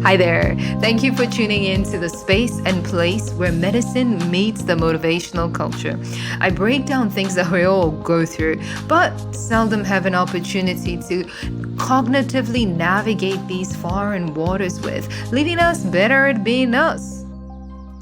Hi there. Thank you for tuning in to the space and place where medicine meets the motivational culture. I break down things that we all go through, but seldom have an opportunity to cognitively navigate these foreign waters with, leaving us better at being us.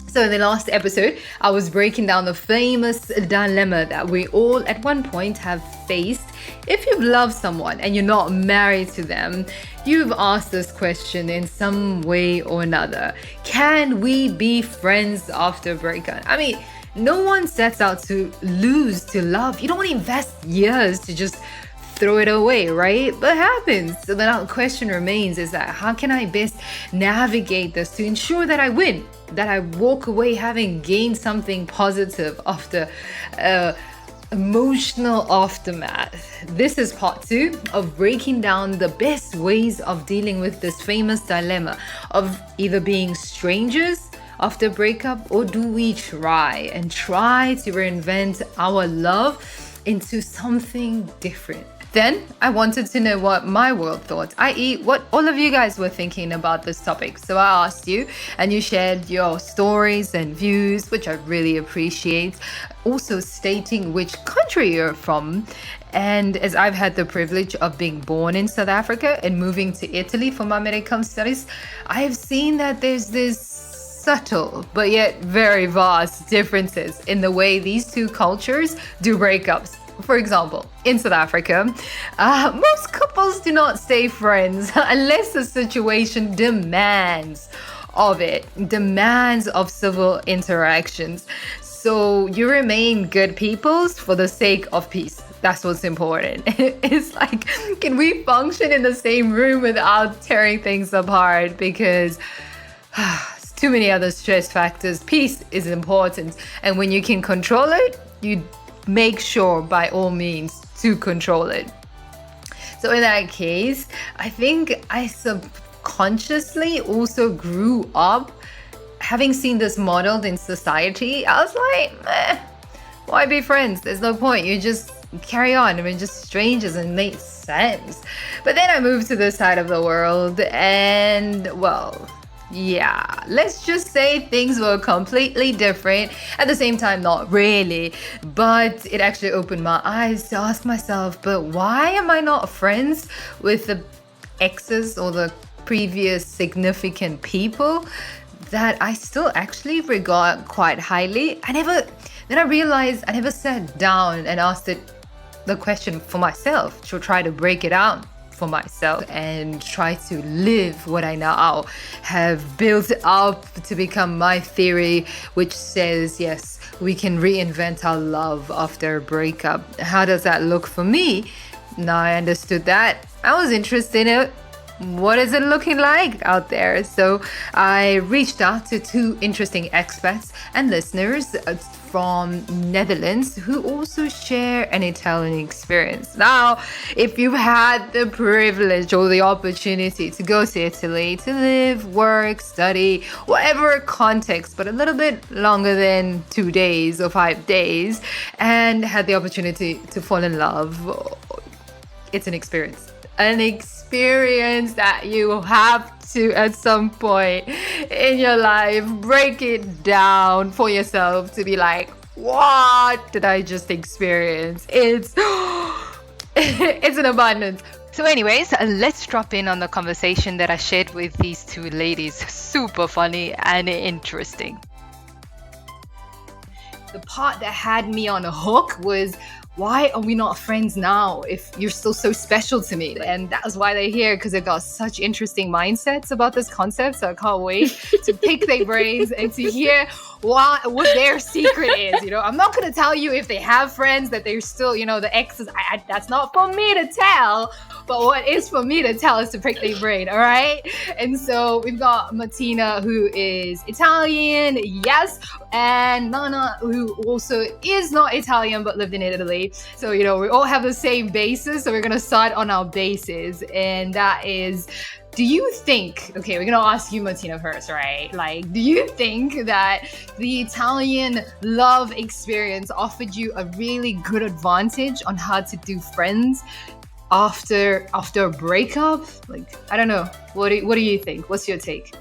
So in the last episode, I was breaking down the famous dilemma that we all at one point have faced. If you've loved someone and you're not married to them, you've asked this question in some way or another. Can we be friends after a breakup? I mean, no one sets out to lose to love. You don't want to invest years to just throw it away, right? But it happens. So the question remains is that how can I best navigate this to ensure that I win, that I walk away having gained something positive after emotional aftermath. This is part 2 of breaking down the best ways of dealing with this famous dilemma of either being strangers after a breakup, or do we try to reinvent our love into something different. Then I wanted to know what my world thought, i.e. what all of you guys were thinking about this topic. So I asked you and you shared your stories and views, which I really appreciate. Also stating which country you're from. And as I've had the privilege of being born in South Africa and moving to Italy for my medical studies, I have seen that there's this subtle but yet very vast differences in the way these two cultures do breakups. For example, in South Africa, most couples do not stay friends unless the situation demands of civil interactions. So you remain good peoples for the sake of peace. That's what's important. It's like, can we function in the same room without tearing things apart? Because too many other stress factors. Peace is important. And when you can control it, you make sure by all means to control it. So in that case, I think I subconsciously also grew up having seen this modeled in society. I was like, why be friends? There's no point. You just carry on. I mean, just strangers, and it makes sense. But then I moved to this side of the world and, well, yeah, let's just say things were completely different. At the same time, not really. But it actually opened my eyes to ask myself, but why am I not friends with the exes or the previous significant people that I still actually regard quite highly? Then I realized I never sat down and asked the question for myself to try to break it out for myself and try to live what I now have built up to become my theory, which says, yes, we can reinvent our love after a breakup. How does that look for me? Now I understood that. I was interested in it. What is it looking like out there? So I reached out to 2 interesting experts and listeners from Netherlands who also share an Italian experience. Now, if you've had the privilege or the opportunity to go to Italy to live, work, study, whatever context, but a little bit longer than 2 days or 5 days, and had the opportunity to fall in love, it's an experience. An experience that you have to, at some point in your life, break it down for yourself to be like, what did I just experience? It's an abundance. So anyways, let's drop in on the conversation that I shared with these 2 ladies. Super funny and interesting. The part that had me on a hook was, why are we not friends now if you're still so special to me? And that's why they're here, because they've got such interesting mindsets about this concept. So I can't wait to pick their brains and to hear what their secret is. You know, I'm not going to tell you if they have friends, that they're still, the exes. That's not for me to tell. But what is for me to tell is to pick their brain, all right? And so we've got Martina, who is Italian, yes, and Nana, who also is not Italian but lived in Italy. So, we all have the same basis. So we're going to start on our basis. And that is, do you think, okay, we're going to ask you, Martina, first, right? Like, do you think that the Italian love experience offered you a really good advantage on how to do friends after a breakup? Like, I don't know. What do you think? What's your take?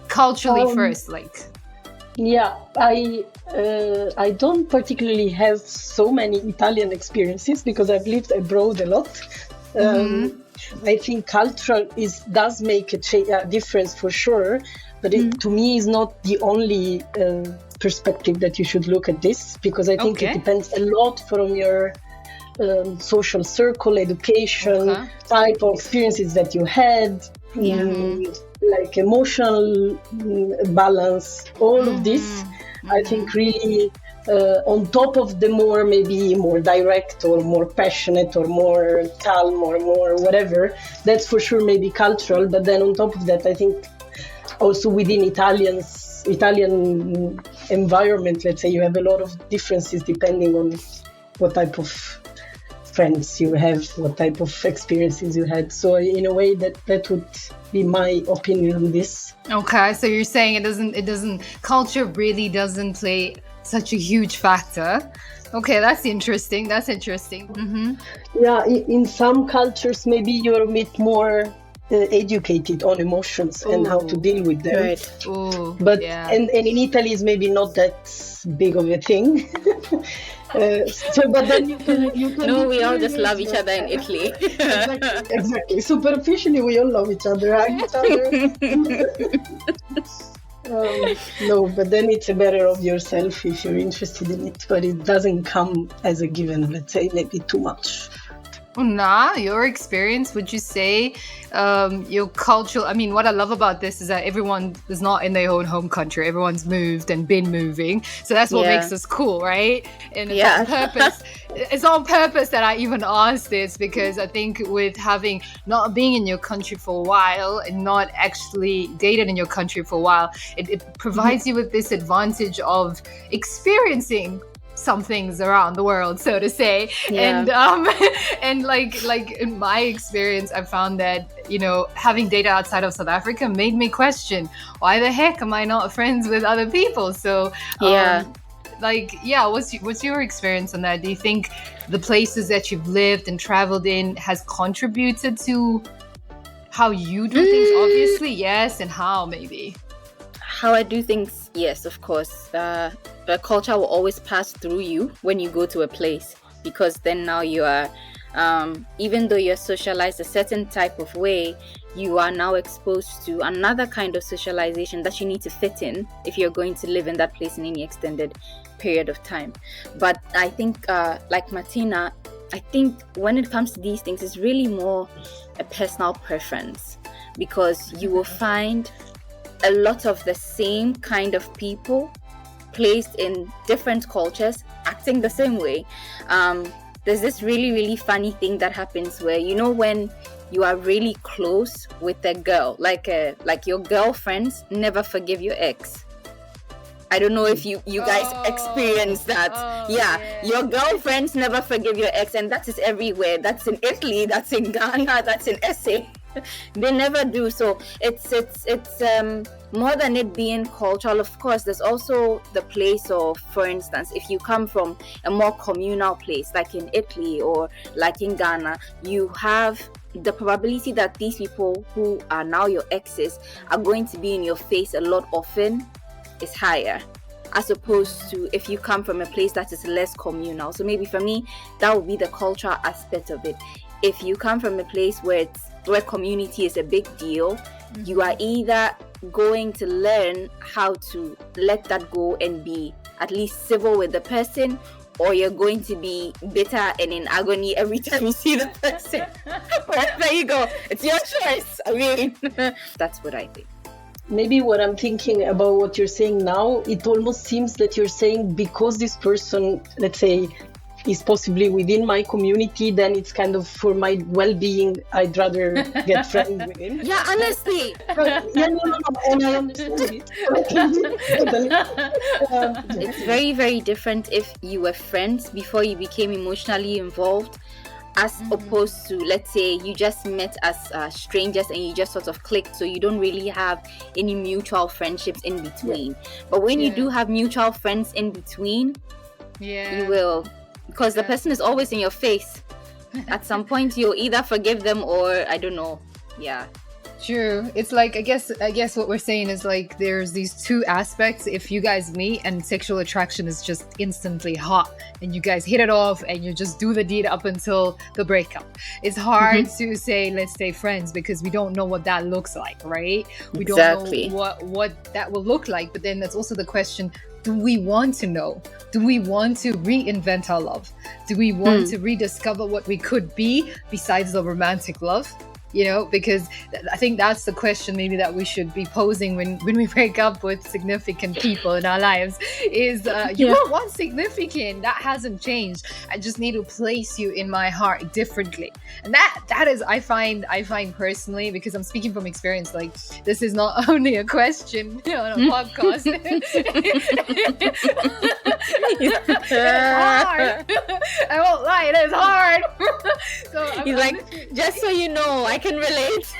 Culturally Um, first, like. yeah, I don't particularly have so many Italian experiences because I've lived abroad a lot. Um, I think cultural does make a difference for sure, but it to me is not the only perspective that you should look at this, because I think it Okay. depends a lot from your social circle, education, Okay. type of experiences that you had, Yeah. like emotional balance, all of this. I think really on top of the more maybe more direct or more passionate or more calm or more whatever, that's for sure maybe cultural. But then on top of that, I think also within Italian environment, let's say, you have a lot of differences depending on what type of friends you have, what type of experiences you had. So in a way that would be my opinion on this. Okay, so you're saying culture really doesn't play such a huge factor. Okay, that's interesting. Yeah, in some cultures maybe you're a bit more educated on emotions and how to deal with them. Right. Ooh, But yeah. and in Italy is maybe not that big of a thing. But then you can No, we all literally just love use each other in Italy. exactly. Superficially, we all love each other, hug each other. No, but then it's a matter of yourself if you're interested in it. But it doesn't come as a given. Let's say maybe too much. Nah, your experience, would you say your cultural, I mean, what I love about this is that everyone is not in their own home country. Everyone's moved and been moving. So that's what Yeah. makes us cool, right? And it's Yeah. on purpose. It's on purpose that I even asked this, because I think with having not being in your country for a while and not actually dated in your country for a while, it provides you with this advantage of experiencing some things around the world, so to say. Yeah. And like in my experience, I found that, you know, having dated outside of South Africa made me question, why the heck am I not friends with other people? So Yeah. what's your experience on that? Do you think the places that you've lived and traveled in has contributed to how you do things? Obviously, yes. And how, maybe? How I do things, yes, of course. The culture will always pass through you when you go to a place, because then now you are, even though you're socialized a certain type of way, you are now exposed to another kind of socialization that you need to fit in if you're going to live in that place in any extended period of time. But I think, like Martina, I think when it comes to these things, it's really more a personal preference, because you will find a lot of the same kind of people placed in different cultures acting the same way. There's this really, really funny thing that happens where, you know, when you are really close with a girl, like your girlfriends never forgive your ex. I don't know if you guys experience that. Yeah, your girlfriends never forgive your ex, and that is everywhere. That's in Italy, that's in Ghana, that's in SA. They never do. So it's more than it being cultural. Of course, there's also the place of, for instance, if you come from a more communal place like in Italy or like in Ghana, you have the probability that these people who are now your exes are going to be in your face a lot often is higher, as opposed to if you come from a place that is less communal. So maybe for me, that would be the cultural aspect of it. If you come from a place where community is a big deal, you are either going to learn how to let that go and be at least civil with the person, or you're going to be bitter and in agony every time you see the person. Well, there you go. It's your choice. I mean, that's what I think. Maybe what I'm thinking about what you're saying now, it almost seems that you're saying because this person, let's say, is possibly within my community, then it's kind of for my well-being, I'd rather get friends with him. Yeah, honestly. Yeah, no, and I understand it. It's very, very different if you were friends before you became emotionally involved, as opposed to, let's say, you just met as strangers and you just sort of clicked, so you don't really have any mutual friendships in between. But when you do have mutual friends in between, you will, because the person is always in your face. at some point you'll either forgive them or I don't know. Yeah. True. It's like I guess what we're saying is like there's these two aspects. If you guys meet and sexual attraction is just instantly hot and you guys hit it off and you just do the deed up until the breakup, it's hard to say let's stay friends because we don't know what that looks like, right? We Exactly. don't know what that will look like. But then that's also the question, do we want to know? Do we want to reinvent our love? Do we want to rediscover what we could be besides the romantic love? You know, because I think that's the question maybe that we should be posing when we break up with significant people in our lives is you don't want significant, that hasn't changed. I just need to place you in my heart differently. And that is I find personally, because I'm speaking from experience, like this is not only a question on a podcast. It's hard. I won't lie, it is hard. So He's like, just so you know, I can relate.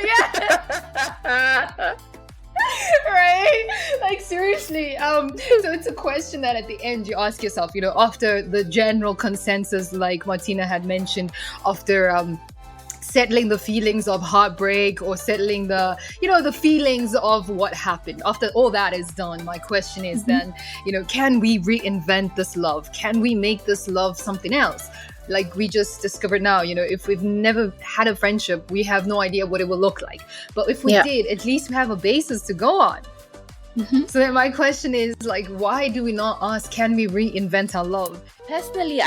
Yeah. Right? Like seriously. So it's a question that at the end you ask yourself, you know, after the general consensus, like Martina had mentioned, after settling the feelings of heartbreak or settling the, you know, the feelings of what happened. After all that is done, my question is then, you know, can we reinvent this love? Can we make this love something else? Like we just discovered now, you know, if we've never had a friendship, we have no idea what it will look like. But if we did, at least we have a basis to go on. So then my question is like, why do we not ask, can we reinvent our love? Personally,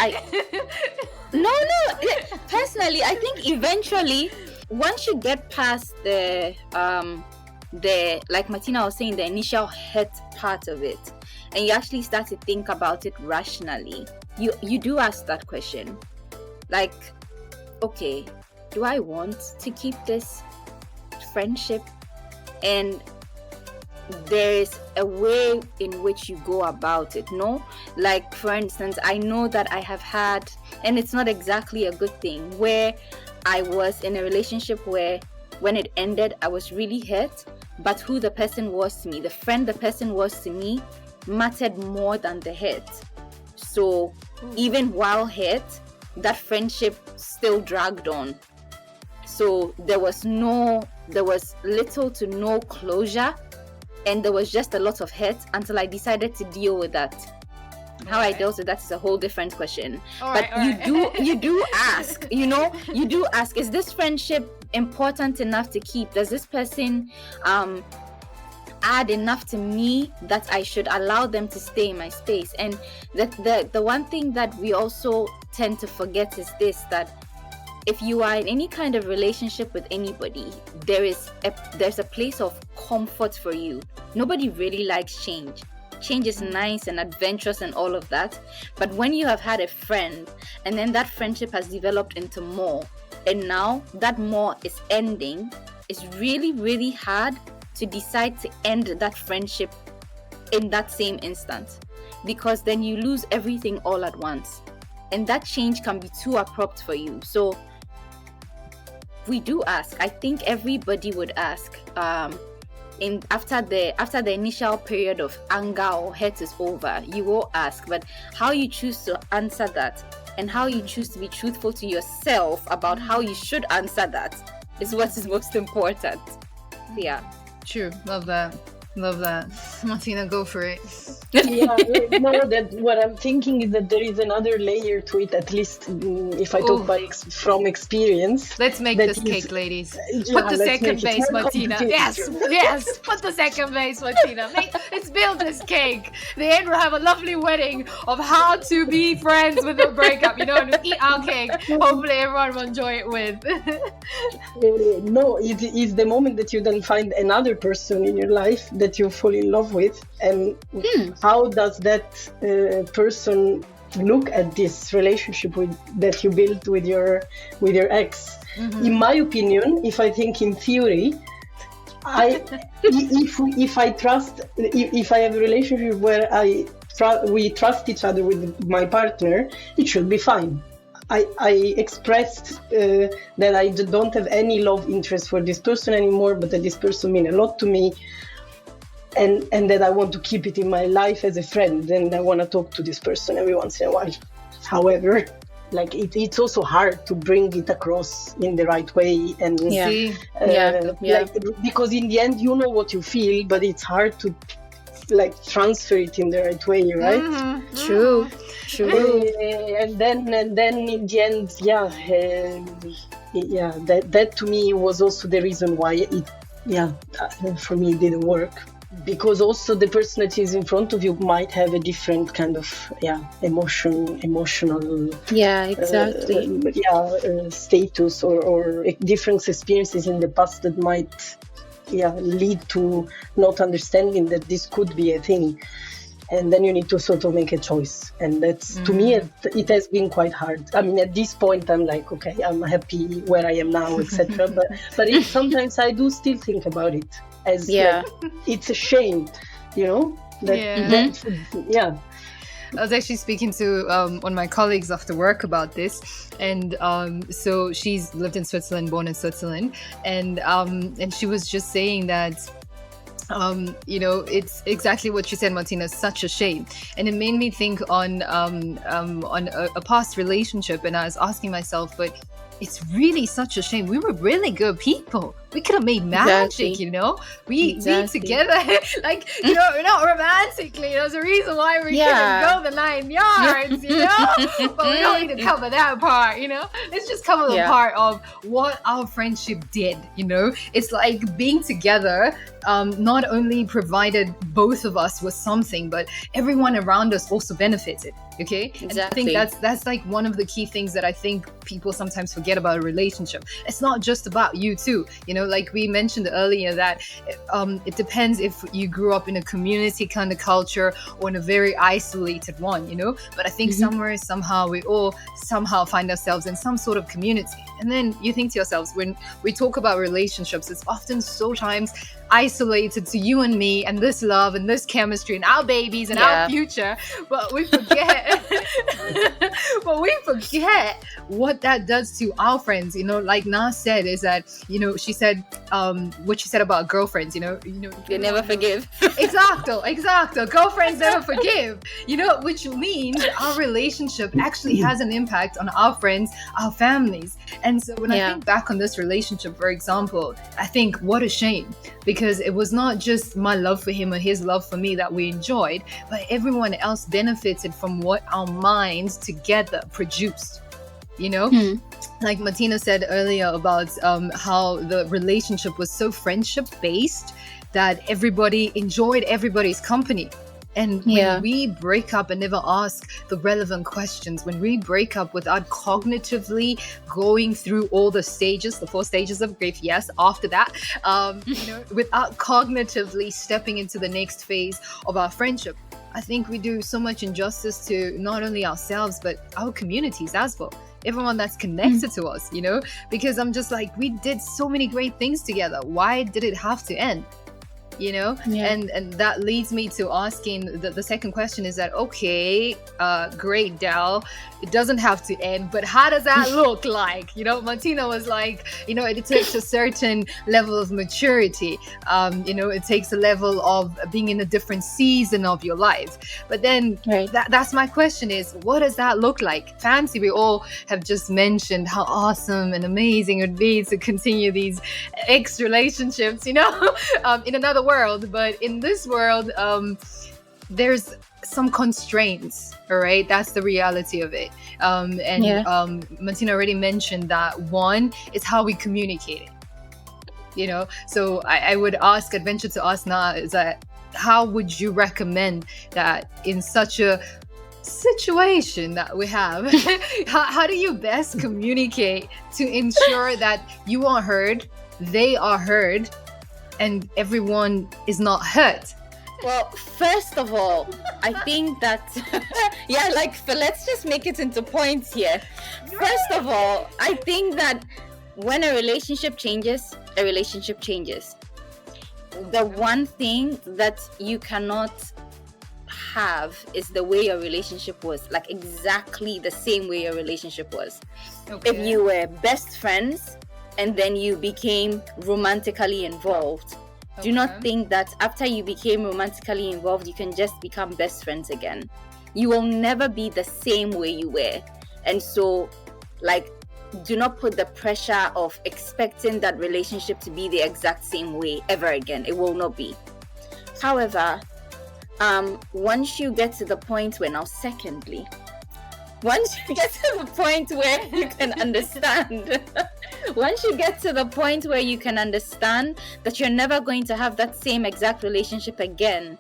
Personally, I think eventually, once you get past the like Martina was saying, the initial hurt part of it, and you actually start to think about it rationally, you do ask that question, like, okay, do I want to keep this friendship? And there is a way in which you go about it, no? Like, for instance, I know that I have had, and it's not exactly a good thing, where I was in a relationship where when it ended, I was really hurt, but who the person was to me, the friend the person was to me, mattered more than the hurt. So even while hurt, that friendship still dragged on. So there was little to no closure, and there was just a lot of hurt until I decided to deal with that. How I dealt with that is a whole different question. You do ask, you know, you do ask, is this friendship important enough to keep? Does this person add enough to me that I should allow them to stay in my space? And the one thing that we also tend to forget is this, that if you are in any kind of relationship with anybody, there's a place of comfort for you. Nobody really likes change. Change is nice and adventurous and all of that, but when you have had a friend and then that friendship has developed into more, and now that more is ending, it's really, really hard to decide to end that friendship in that same instant, because then you lose everything all at once, and that change can be too abrupt for you. So we do ask. I think everybody would ask after the initial period of anger or hurt is over, you will ask. But how you choose to answer that, and how you choose to be truthful to yourself about how you should answer that, is what is most important. Yeah. True. Love that. Martina, go for it. Yeah, no, that what I'm thinking is that there is another layer to it, at least if I talk from experience. Let's make this cake, ladies. Put the second base, Martina. Yes, put the second base, Martina. Let's build this cake. The end will have a lovely wedding of how to be friends with a breakup, you know, and eat our cake. Hopefully everyone will enjoy it with. No, it is the moment that you then find another person in your life that you fall in love with, and how does that person look at this relationship that you built with your ex? In my opinion, if I think in theory, if I have a relationship where we trust each other with my partner, it should be fine. I expressed that I don't have any love interest for this person anymore, but that this person means a lot to me, and that I want to keep it in my life as a friend, and I want to talk to this person every once in a while. However, like it's also hard to bring it across in the right way, and See? like, because in the end you know what you feel, but it's hard to like transfer it in the right way, right? True. And then in the end, that to me was also the reason why it for me it didn't work, because also the person that is in front of you might have a different kind of emotional Exactly. status or different experiences in the past that might lead to not understanding that this could be a thing. And then you need to sort of make a choice. And that's, to me, it has been quite hard. I mean, at this point, I'm like, okay, I'm happy where I am now, etc. but sometimes I do still think about it as like, it's a shame, you know? I was actually speaking to one of my colleagues after work about this, and so she's lived in Switzerland, born in Switzerland, and she was just saying that it's exactly what you said, Martina. Such a shame, and it made me think on a past relationship, and I was asking myself, but it's really such a shame. We were really good people. We could have made magic, we together, like, not romantically. There's a reason why we couldn't go the 9 yards, but we don't need to cover that part, Let's just cover the part of what our friendship did, It's like being together not only provided both of us with something, but everyone around us also benefited. Okay, exactly. And I think that's like one of the key things that I think people sometimes forget about a relationship. It's not just about you too, like we mentioned earlier, that it depends if you grew up in a community kind of culture or in a very isolated one, but I think somewhere, somehow, we all somehow find ourselves in some sort of community. And then you think to yourselves, when we talk about relationships, it's often so times isolated to you and me and this love and this chemistry and our babies and our future, but we forget what that does to our friends, like Naa said, is that she said what she said about girlfriends, they never forgive. exactly girlfriends never forgive, which means our relationship actually has an impact on our friends, our families. And so when I think back on this relationship, for example, I think what a shame, because it was not just my love for him or his love for me that we enjoyed, but everyone else benefited from what our minds together produced, Like Martina said earlier about how the relationship was so friendship based that everybody enjoyed everybody's company. And when we break up and never ask the relevant questions, when we break up without cognitively going through all the stages, the 4 stages of grief, after that, without cognitively stepping into the next phase of our friendship, I think we do so much injustice to not only ourselves, but our communities as well. Everyone that's connected to us, because I'm just like, we did so many great things together. Why did it have to end? And that leads me to asking the second question is that, okay, great, Dal, it doesn't have to end, but how does that look like? Martina was like, it takes a certain level of maturity. It takes a level of being in a different season of your life. But then that's my question is, what does that look like? Fancy, we all have just mentioned how awesome and amazing it would be to continue these ex relationships, in another world, but in this world there's some constraints, all right? That's the reality of it. Martina already mentioned that one is how we communicate it, so I would venture to ask Naa, is that how would you recommend that in such a situation that we have, how do you best communicate to ensure that you are heard, they are heard, and everyone is not hurt? Well, first of all, I think that let's just make it into points here. First of all, I think that when a relationship changes, the one thing that you cannot have is the way your relationship was, like exactly the same way your relationship was. Okay. If you were best friends and then you became romantically involved, do not think that after you became romantically involved, you can just become best friends again. You will never be the same way you were. And so, like, do not put the pressure of expecting that relationship to be the exact same way ever again. It will not be. However, once you get to the point where, now secondly, once you get to the point where you can understand, once you get to the point where you can understand that you're never going to have that same exact relationship again,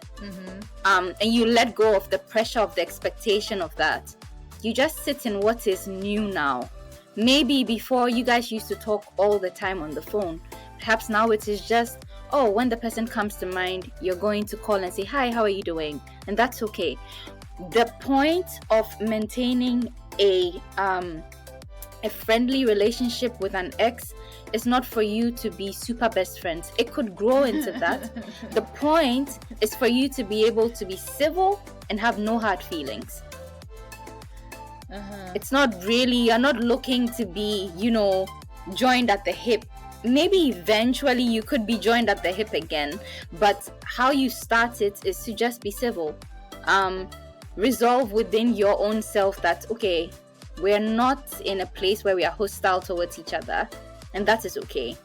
and you let go of the pressure of the expectation of that, you just sit in what is new now. Maybe before you guys used to talk all the time on the phone. Perhaps now it is just, when the person comes to mind, you're going to call and say, hi, how are you doing? And that's okay. The point of maintaining a friendly relationship with an ex is not for you to be super best friends. It could grow into that. The point is for you to be able to be civil and have no hard feelings. It's not really, you're not looking to be, joined at the hip. Maybe eventually you could be joined at the hip again, but how you start it is to just be civil. Resolve within your own self that, okay, we're not in a place where we are hostile towards each other, and that is okay.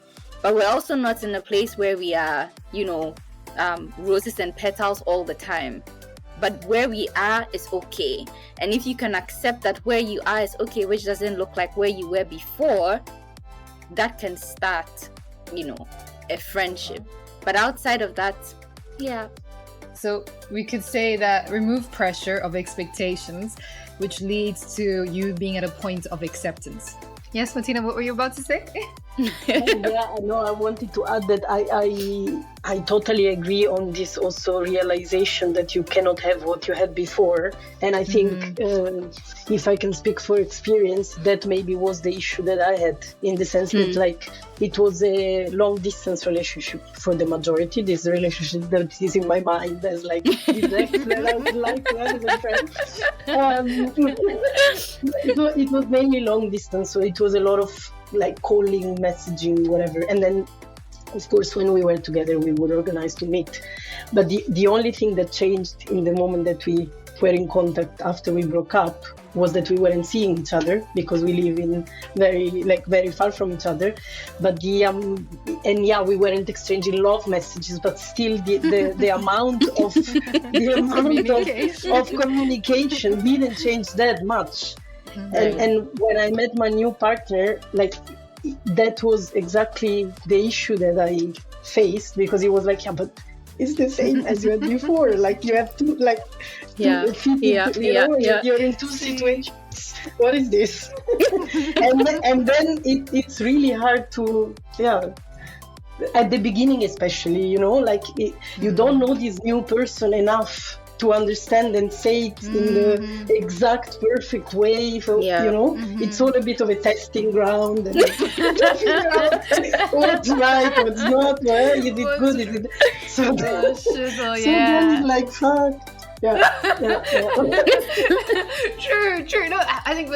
But we're also not in a place where we are, roses and petals all the time. But where we are is okay. And if you can accept that where you are is okay, which doesn't look like where you were before, that can start, a friendship. But outside of that, yeah. So we could say that remove pressure of expectations, which leads to you being at a point of acceptance. Yes, Martina, what were you about to say? Yeah, no, I wanted to add that I totally agree on this also realization that you cannot have what you had before. And I think if I can speak for experience, that maybe was the issue that I had, in the sense that like it was a long distance relationship for the majority. This relationship that is in my mind as like this ex that I would like to have as a friend. It was mainly long distance, so it was a lot of like calling, messaging, whatever. And then of course when we were together we would organize to meet. But the only thing that changed in the moment that we were in contact after we broke up was that we weren't seeing each other, because we live in very far from each other. But we weren't exchanging love messages, but still the amount of of communication didn't change that much. And when I met my new partner, like, that was exactly the issue that I faced, because he was like, yeah, but it's the same as you had before. Like, you have to, like, you're in two situations. What is this? and then it's really hard to, at the beginning especially, you don't know this new person enough to understand and say it in the exact perfect way. So, it's all a bit of a testing ground, and to figure out what's right, what's not, is it good, is it... So then it's like, fuck. True. No, I think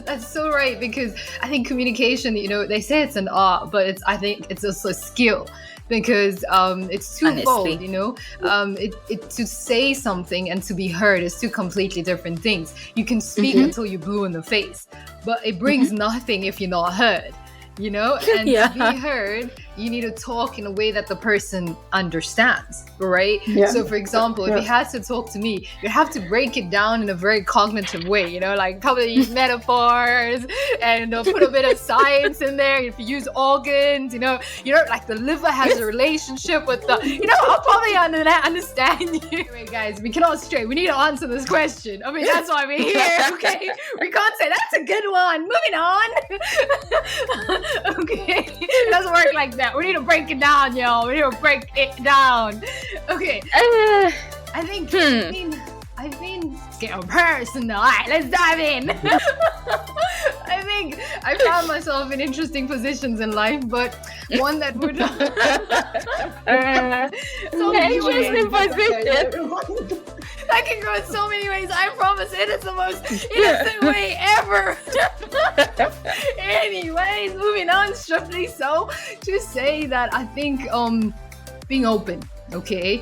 that's so right, because I think communication, they say it's an art, but I think it's also a skill, because it's twofold. To say something and to be heard is two completely different things. You can speak until you're blue in the face, but it brings nothing if you're not heard. And to be heard, you need to talk in a way that the person understands, right? So for example, if you had to talk to me, you have to break it down in a very cognitive way, like probably use metaphors and put a bit of science in there. If you use organs, like the liver has a relationship with the, I'll probably understand you. Anyway, guys, we cannot stray. We need to answer this question. I mean, that's why we're here, okay? We can't say that's a good one. Moving on. Okay, it doesn't work like that. We need to break it down, y'all. We need to break it down. Okay. I think it's getting personal. All right, let's dive in. I think I found myself in interesting positions in life, but one that would interesting position. That can go in so many ways. I promise it is the most innocent way ever. Anyways, moving on swiftly. So to say that I think being open Okay,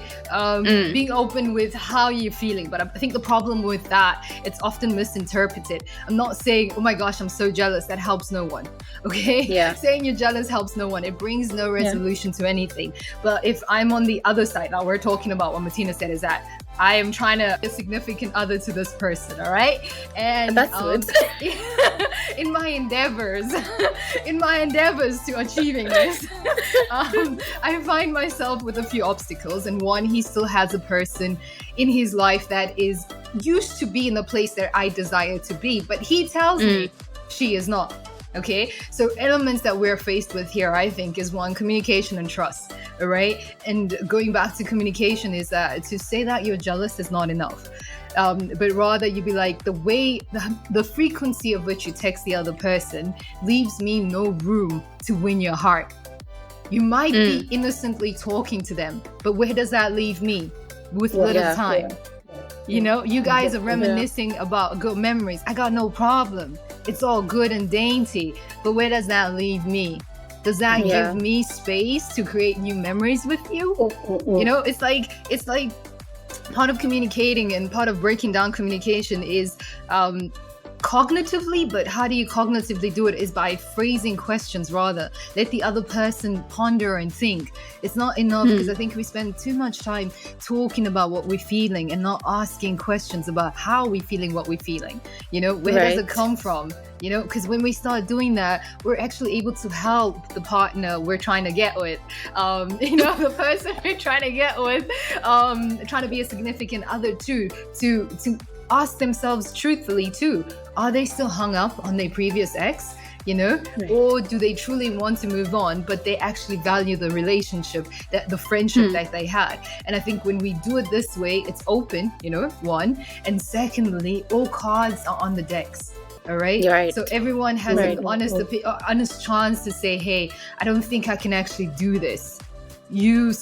being open with how you're feeling. But I think the problem with that, it's often misinterpreted. I'm not saying, oh my gosh, I'm so jealous. That helps no one. Okay, Yeah. saying you're jealous helps no one. It brings no resolution to anything. But if I'm on the other side, now we're talking about what Martina said, is that I am trying to be a significant other to this person, all right? And That's good. in my endeavors to achieving this, I find myself with a few obstacles. And one, he still has a person in his life that is used to be in the place that I desire to be, but he tells me she is not. Okay, so elements that we're faced with here, I think, is one, communication and trust. All right, and going back to communication, is that to say that you're jealous is not enough, but rather you be like, the frequency of which you text the other person leaves me no room to win your heart. You might be innocently talking to them, but where does that leave me? With little time. You know, you guys are reminiscing about good memories. I got no problem. It's all good and dainty. But where does that leave me? Does that give me space to create new memories with you? You know, it's like part of communicating and part of breaking down communication is cognitively, but how do you cognitively do it is by phrasing questions rather. Let the other person ponder and think. It's not enough because I think we spend too much time talking about what we're feeling and not asking questions about how we're feeling what we're feeling. You know, where does it come from? You know, because when we start doing that, we're actually able to help the partner we're trying to get with, you know, the person we're trying to get with, trying to be a significant other too, to ask themselves truthfully too, are they still hung up on their previous ex? You know, or do they truly want to move on, but they actually value the relationship, that the friendship that they had? And I think when we do it this way, it's open, you know, one, and secondly, all cards are on the decks. All right. So everyone has an honest chance to say, hey, I don't think I can actually do this. You're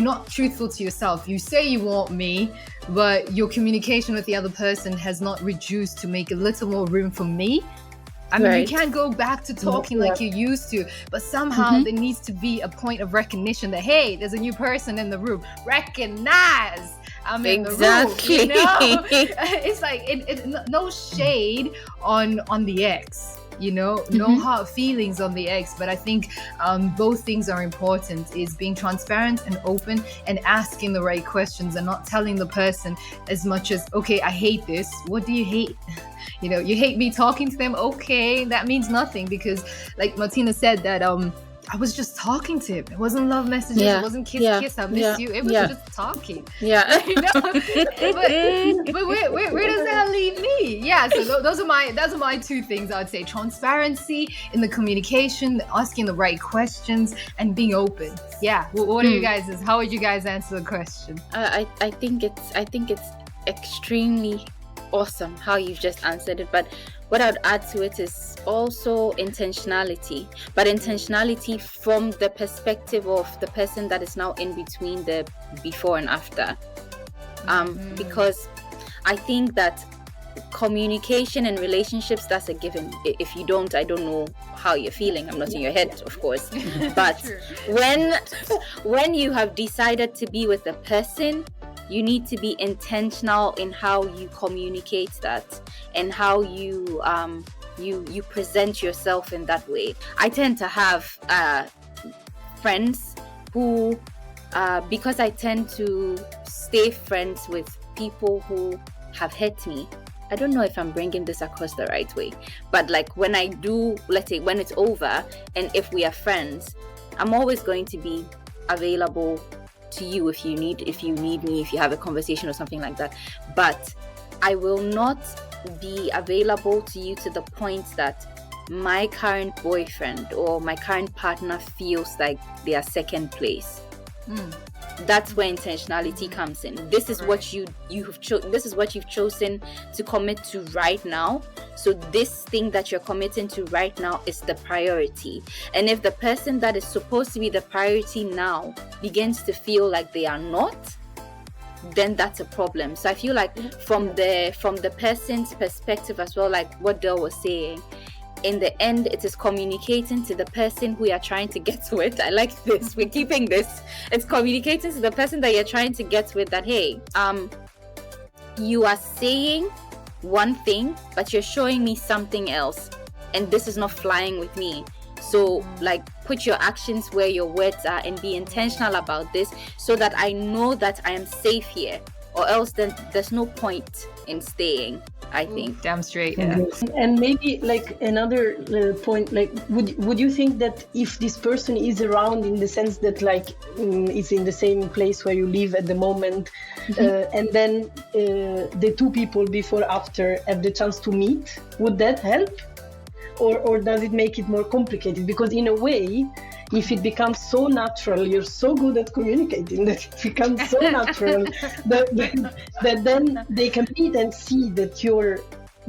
not truthful to yourself. You say you want me, but your communication with the other person has not reduced to make a little more room for me. I mean, you can't go back to talking like you used to, but somehow there needs to be a point of recognition that, hey, there's a new person in the room. Recognize I'm in the room, you know? It's like, no shade on the ex. You know, no hard feelings on the ex, but I think both things are important, is being transparent and open and asking the right questions and not telling the person as much as, okay, I hate this. What do you hate? You know, you hate me talking to them. Okay, that means nothing, because like Martina said that I was just talking to him. It wasn't love messages. It wasn't kiss, I miss you. It was just talking. Yeah. You know? but where does that leave me? Yeah. So those are my two things I would say: transparency in the communication, asking the right questions, and being open. Yeah. What are you guys? How would you guys answer the question? I think it's extremely awesome how you've just answered it, but what I'd add to it is also intentionality, but intentionality from the perspective of the person that is now in between the before and after, because I think that communication in relationships, that's a given. If you don't, I don't know how you're feeling. I'm not in your head, of course, but when you have decided to be with a person, you need to be intentional in how you communicate that and how you you present yourself in that way. I tend to have friends who, because I tend to stay friends with people who have hurt me. I don't know if I'm bringing this across the right way, but like when I do, let's say when it's over and if we are friends, I'm always going to be available to you if you need me, if you have a conversation or something like that, but I will not be available to you to the point that my current boyfriend or my current partner feels like they are second place. That's where intentionality comes in. This is what this is what you've chosen to commit to right now. So this thing that you're committing to right now is the priority. And if the person that is supposed to be the priority now begins to feel like they are not, then that's a problem. So I feel like from the person's perspective as well, like what Del was saying, in the end, it is communicating to the person who you're trying to get with. I like this. We're keeping this. It's communicating to the person that you're trying to get with that, hey, you are saying one thing, but you're showing me something else, and this is not flying with me. So like, put your actions where your words are and be intentional about this, so that I know that I am safe here, or else then there's no point in staying, I think. Damn straight. Yeah. And maybe like another point, like would you think that if this person is around, in the sense that like is in the same place where you live at the moment, and then the two people before after have the chance to meet, would that help? Or does it make it more complicated? Because in a way, if it becomes so natural, you're so good at communicating that it becomes so natural that then they can meet and see that you're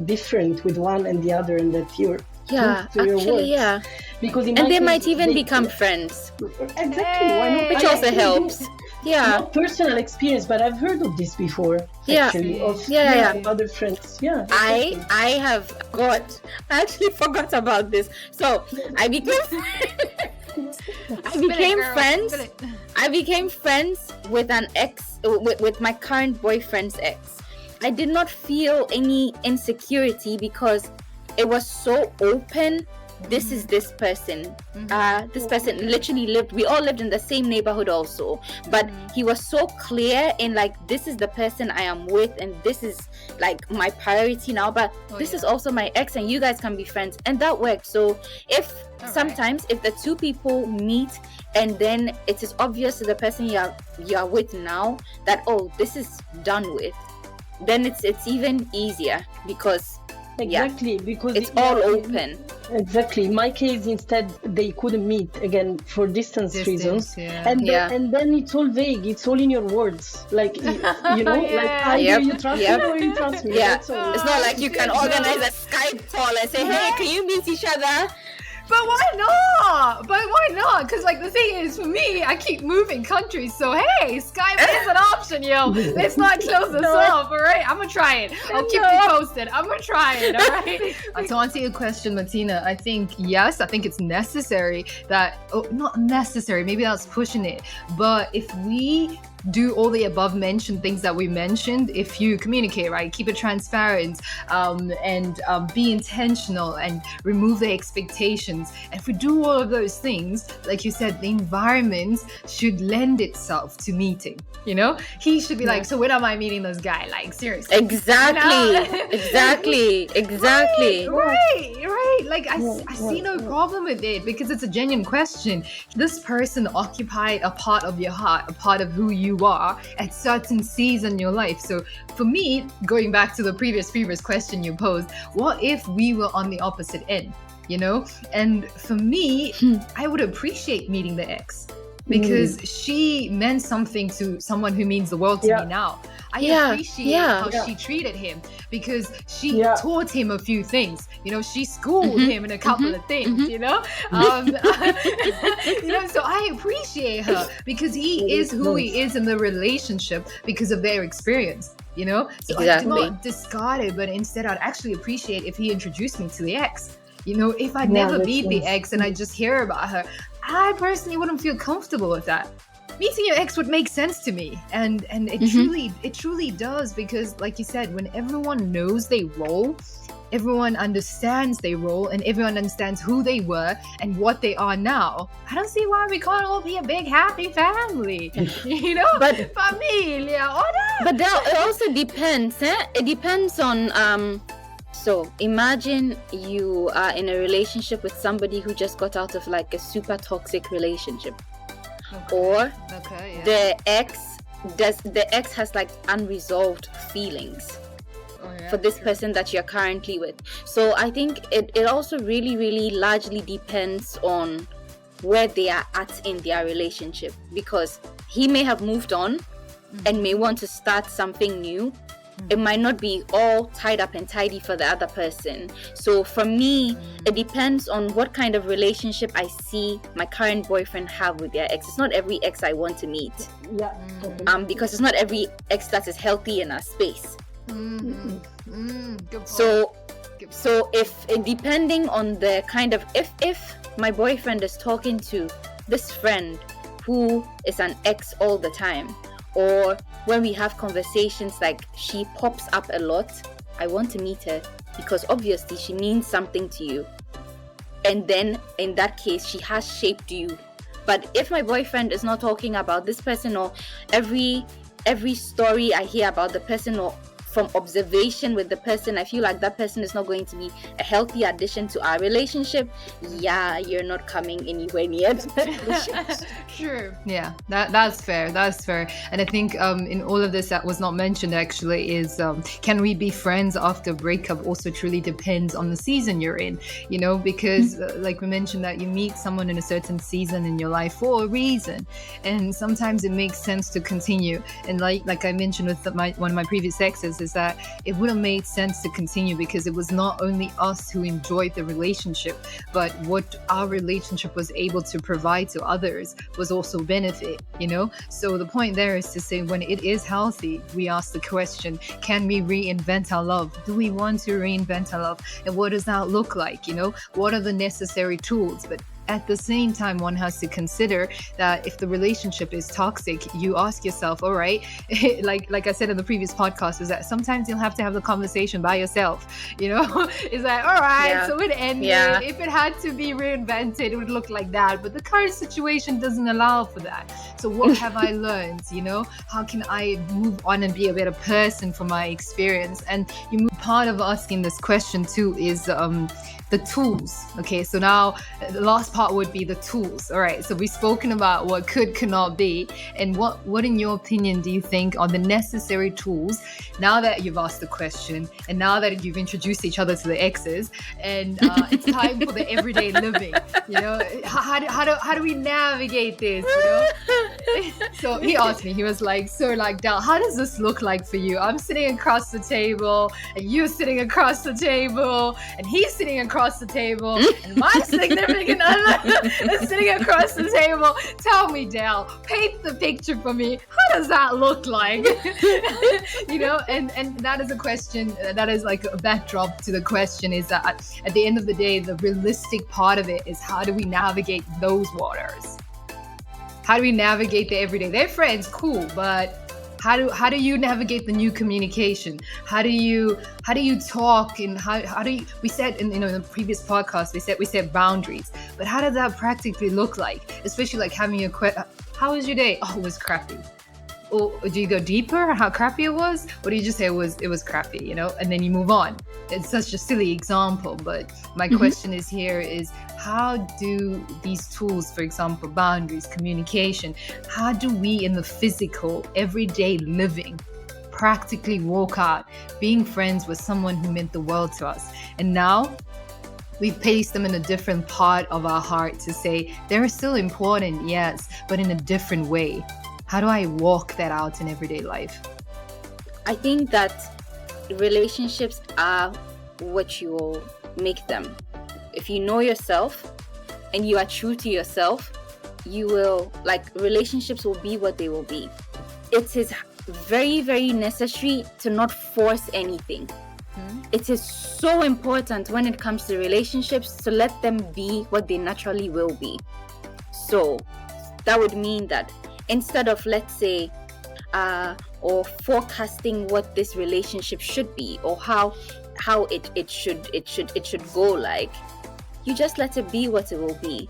different with one and the other, and that you're true to your words. Yeah. Because in And my they case, might even become friends, Exactly. Why not? which I also actually helps. do- Yeah. Not personal experience, but I've heard of this before. Yeah. Actually, of Yeah. other friends. Yeah. I actually forgot about this. So I became friends with an ex, with my current boyfriend's ex. I did not feel any insecurity because it was so open. This is this person. This person literally we all lived in the same neighborhood also, but he was so clear in like, this is the person I am with, and this is like my priority now, but this is also my ex, and you guys can be friends, and that worked. So if sometimes if the two people meet and then it is obvious to the person you are with now that, oh, this is done with, then it's even easier, because Exactly, because it's all open. Exactly. In my case, instead, they couldn't meet again for distance reasons, yeah. and then it's all vague. It's all in your words, like you know, like either you trust me or you trust me. Yeah, That's all. it's not like you can organize a Skype call and say, hey, can you meet each other? But why not? Because like, the thing is, for me, I keep moving countries, so hey, Skype is an option, yo. Let's not close this off, all right? I'm gonna try it. I'll keep you posted. I'm gonna try it, all right? To answer your question, Martina, I think yes, I think it's necessary that, not necessary, maybe that's pushing it, but if we do all the above mentioned things that we mentioned, if you communicate, right, keep it transparent, and be intentional and remove the expectations, and if we do all of those things, like you said, the environment should lend itself to meeting, you know. He should be like, so when am I meeting this guy, like, seriously? Exactly. Right. Like, I see no problem with it, because it's a genuine question. This person occupied a part of your heart, a part of who you are at certain seasons in your life. So for me, going back to the previous question you posed, what if we were on the opposite end, you know? And for me, I would appreciate meeting the ex, because she meant something to someone who means the world to me now. I appreciate how she treated him, because she taught him a few things. You know, she schooled him in a couple of things, you know? You know, so I appreciate her, because he is who he is in the relationship because of their experience, you know? So I do not discard it, but instead I'd actually appreciate if he introduced me to the ex. You know, if I never meet the ex and I just hear about her, I personally wouldn't feel comfortable with that. Meeting your ex would make sense to me, and it truly does, because like you said, when everyone knows their role, everyone understands their role, and everyone understands who they were and what they are now, I don't see why we can't all be a big happy family, you know? But familia, but that it also depends. It depends on so imagine you are in a relationship with somebody who just got out of like a super toxic relationship. Or the ex has like unresolved feelings for this person that you're currently with. So I think it also really largely depends on where they are at in their relationship, because he may have moved on and may want to start something new. It might not be all tied up and tidy for the other person. So for me, it depends on what kind of relationship I see my current boyfriend have with their ex. It's not every ex I want to meet. Because it's not every ex that is healthy in our space. Good point. So So if depending on the kind of, if my boyfriend is talking to this friend who is an ex all the time, or when we have conversations like she pops up a lot, I want to meet her because obviously she means something to you, and then in that case she has shaped you. But if my boyfriend is not talking about this person, or every story I hear about the person, or from observation with the person, I feel like that person is not going to be a healthy addition to our relationship. Yeah, you're not coming anywhere near the relationship. Sure. Yeah, that's fair. That's fair. And I think in all of this that was not mentioned actually is can we be friends after breakup also truly depends on the season you're in, you know, because like we mentioned that you meet someone in a certain season in your life for a reason, and sometimes it makes sense to continue. And like I mentioned with one of my previous exes, is that it would have made sense to continue because it was not only us who enjoyed the relationship, but what our relationship was able to provide to others was also benefit, you know? So the point there is to say, when it is healthy, we ask the question, can we reinvent our love? Do we want to reinvent our love? And what does that look like? You know, what are the necessary tools? But at the same time, one has to consider that if the relationship is toxic, you ask yourself, all right, like I said in the previous podcast, is that sometimes you'll have to have the conversation by yourself, you know? It's like, all right, so it ended. Yeah. If it had to be reinvented, it would look like that. But the current situation doesn't allow for that. So what have I learned, you know? How can I move on and be a better person from my experience? And part of asking this question too is the tools. Okay, so now the last part would be the tools. All right, so we've spoken about what cannot be, and what in your opinion do you think are the necessary tools now that you've asked the question, and now that you've introduced each other to the exes, and it's time for the everyday living, you know? How do we navigate this, you know? So he asked me, he was like, so like, Dal, how does this look like for you? I'm sitting across the table, and you're sitting across the table, and he's sitting across the table, and my significant other is sitting across the table. Tell me, Dale, paint the picture for me. How does that look like? You know, and that is a question that is like a backdrop to the question, is that at the end of the day, the realistic part of it is, how do we navigate those waters? How do we navigate the everyday? They're friends, cool, but how do you navigate the new communication? How do you talk, and how do you, we said in the previous podcast, we set boundaries, but how does that practically look like? Especially like having how was your day? Oh, it was crappy. Or do you go deeper how crappy it was? Or do you just say it was crappy, you know, and then you move on? It's such a silly example, but my question is here is, how do these tools, for example, boundaries, communication, how do we in the physical, everyday living practically walk out being friends with someone who meant the world to us? And now we've placed them in a different part of our heart to say they're still important, yes, but in a different way. How do I walk that out in everyday life? I think that relationships are what you will make them. If you know yourself and you are true to yourself, you will, like, relationships will be what they will be. It is very, very necessary to not force anything. It is so important when it comes to relationships to let them be what they naturally will be. So that would mean that instead of, let's say, or forecasting what this relationship should be, or how it should go like, you just let it be what it will be.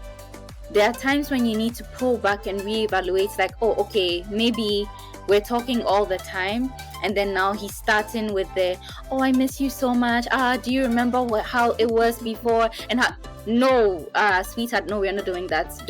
There are times when you need to pull back and reevaluate, like, oh, okay, maybe we're talking all the time, and then now he's starting with the, oh, I miss you so much. Do you remember how it was before? And no, sweetheart, no, we're not doing that.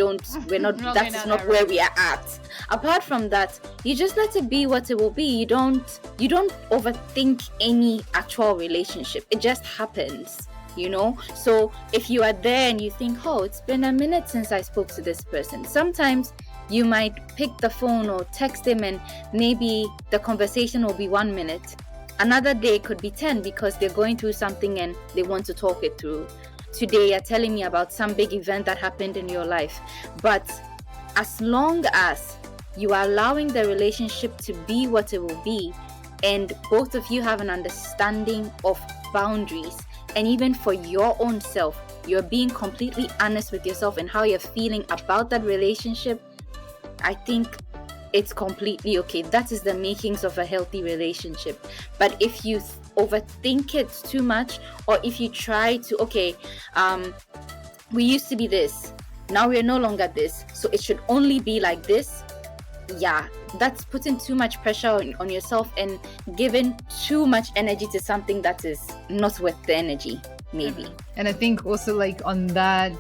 We're not. That's not where we are at. Apart from that, you just let it be what it will be. You don't overthink any actual relationship. It just happens. You know, so if you are there and you think, oh, it's been a minute since I spoke to this person, sometimes you might pick the phone or text him, and maybe the conversation will be 1 minute. Another day could be 10 because they're going through something and they want to talk it through. Today you're telling me about some big event that happened in your life. But as long as you are allowing the relationship to be what it will be, and both of you have an understanding of boundaries, and even for your own self, you're being completely honest with yourself and how you're feeling about that relationship, I think it's completely okay. That is the makings of a healthy relationship. But if you overthink it too much, or if you try to, we used to be this, now we're no longer this, so it should only be like this, yeah, that's putting too much pressure on yourself and giving too much energy to something that is not worth the energy, maybe. And I think also, like, on that,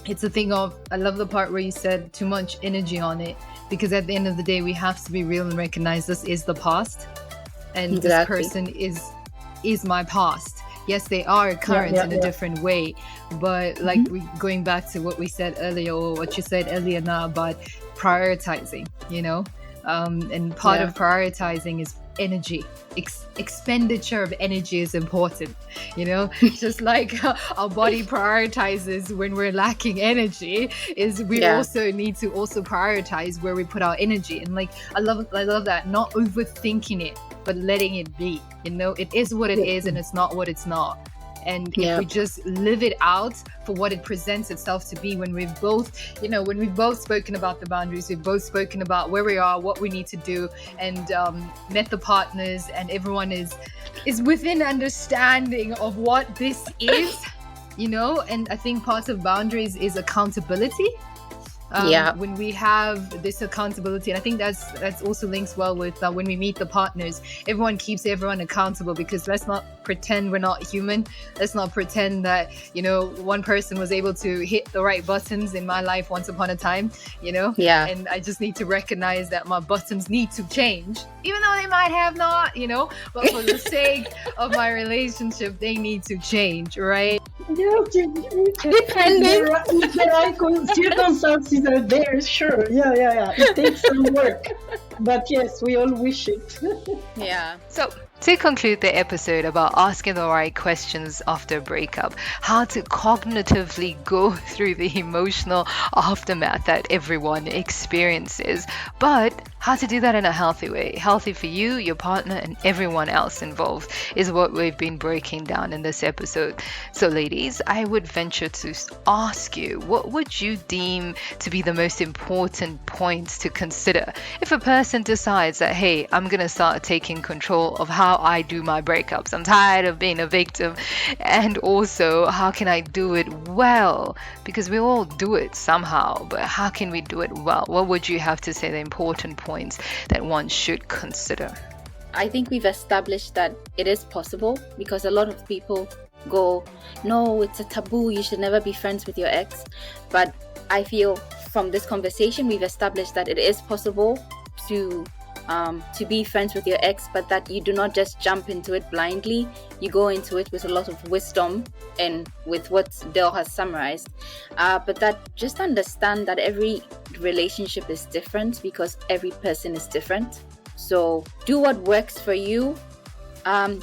it's a thing of, I love the part where you said too much energy on it, because at the end of the day, we have to be real and recognize this is the past, and this person is my past. Yes, they are current in a different way, but like going back to what we said earlier, or what you said earlier now about prioritizing, and part of prioritizing is energy. Expenditure of energy is important, just like our body prioritizes when we're lacking energy, is we also need to also prioritize where we put our energy. And like I love that, not overthinking it, but letting it be. It is what it is, and it's not what it's not. And if we just live it out for what it presents itself to be, when we've both spoken about the boundaries, we've both spoken about where we are, what we need to do, and met the partners, and everyone is within understanding of what this is, and I think part of boundaries is accountability. When we have this accountability, and I think that's also links well with when we meet the partners, everyone keeps everyone accountable, because let's not pretend we're not human. Let's not pretend that one person was able to hit the right buttons in my life once upon a time, and I just need to recognize that my buttons need to change, even though they might have not, but for the sake of my relationship, they need to change, right? Depending if the right circumstances are there, sure. Yeah. It takes some work, but yes, we all wish it. So to conclude the episode about asking the right questions after a breakup, how to cognitively go through the emotional aftermath that everyone experiences, but how to do that in a healthy way, healthy for you, your partner, and everyone else involved, is what we've been breaking down in this episode. So ladies, I would venture to ask you, what would you deem to be the most important points to consider if a person decides that, hey, I'm gonna start taking control of how I do my breakups, I'm tired of being a victim, and also how can I do it well? Because we all do it somehow, but how can we do it well? What would you have to say the important points that one should consider? I think we've established that it is possible, because a lot of people go, no, it's a taboo, you should never be friends with your ex. But I feel from this conversation, we've established that it is possible to be friends with your ex, but that you do not just jump into it blindly. You go into it with a lot of wisdom and with what Del has summarized, but that just understand that every relationship is different, because every person is different. So do what works for you.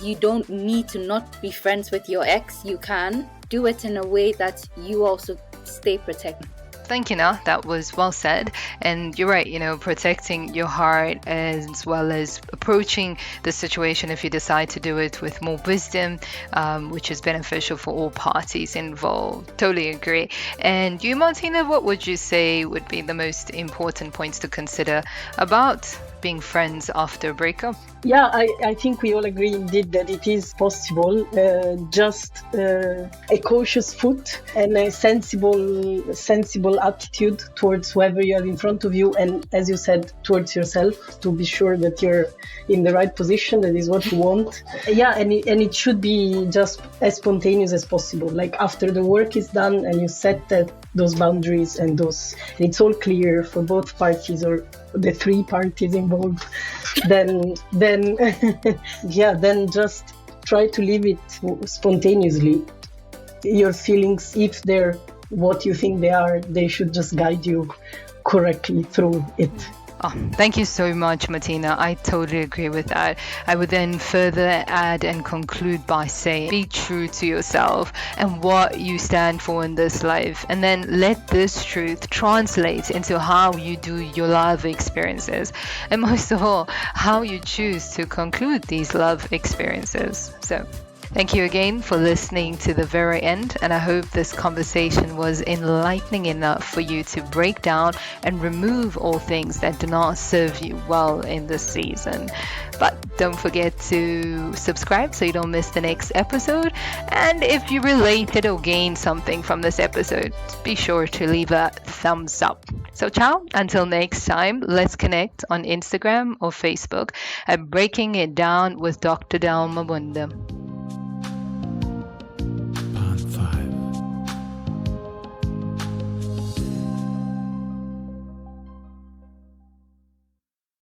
You don't need to not be friends with your ex. You can do it in a way that you also stay protected. Thank you, Naa. That was well said. And you're right, protecting your heart as well as approaching the situation, if you decide to do it with more wisdom, which is beneficial for all parties involved. Totally agree. And you, Martina, what would you say would be the most important points to consider about being friends after a breakup? Yeah, I think we all agree indeed that it is possible. Just a cautious foot and a sensible attitude towards whoever you have in front of you, and as you said, towards yourself, to be sure that you're in the right position, that is what you want. And it should be just as spontaneous as possible. Like after the work is done and you set those boundaries and it's all clear for both parties, or the three parties involved, then just try to live it spontaneously. Your feelings, if they're what you think they are, they should just guide you correctly through it. Oh, thank you so much, Martina. I totally agree with that. I would then further add and conclude by saying, be true to yourself and what you stand for in this life, and then let this truth translate into how you do your love experiences, and most of all, how you choose to conclude these love experiences. So Thank you again for listening to the very end, and I hope this conversation was enlightening enough for you to break down and remove all things that do not serve you well in this season. But don't forget to subscribe so you don't miss the next episode. And if you related or gained something from this episode, be sure to leave a thumbs up. So ciao, until next time, let's connect on Instagram or Facebook at Breaking It Down with Dr. Dalma Bunda.